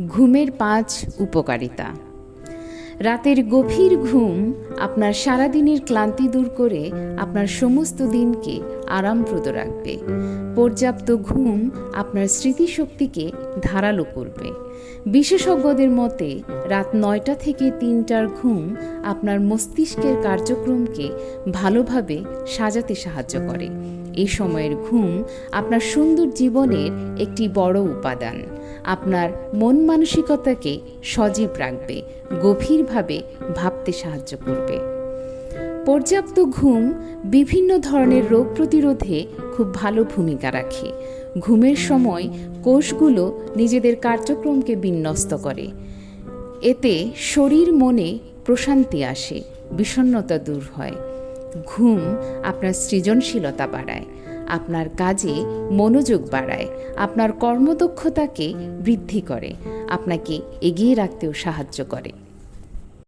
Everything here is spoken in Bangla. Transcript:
ঘুমের 5 উপকারিতা। রাতের গভীর ঘুম আপনার সারাদিনের ক্লান্তি দূর করে আপনার সমস্ত দিনকে আরামপ্রদ রাখবে। পর্যাপ্ত ঘুম আপনার স্মৃতিশক্তিকে ধারালো করবে। বিশেষজ্ঞদের মতে রাত 9টা থেকে 3টার ঘুম আপনার মস্তিষ্কের কার্যক্রমকে ভালোভাবে সাজাতে সাহায্য করে। এই সময়ের ঘুম আপনার সুন্দর জীবনের একটি বড় উপাদান। আপনার মন মানসিকতাকে সজীব রাখবে, গভীরভাবে ভাবতে সাহায্য করবে। পর্যাপ্ত ঘুম বিভিন্ন ধরনের রোগ প্রতিরোধে খুব ভালো ভূমিকা রাখে। ঘুমের সময় কোষগুলো নিজেদের কার্যক্রমকে বিন্যস্ত করে। এতে শরীর মনে প্রশান্তি আসে, বিষণ্ণতা দূর হয়। ঘুম আপনার সৃজনশীলতা বাড়ায়, আপনার কাজে মনোযোগ বাড়ায়, আপনার কর্মদক্ষতাকে বৃদ্ধি করে, আপনাকে এগিয়ে রাখতেও সাহায্য করে।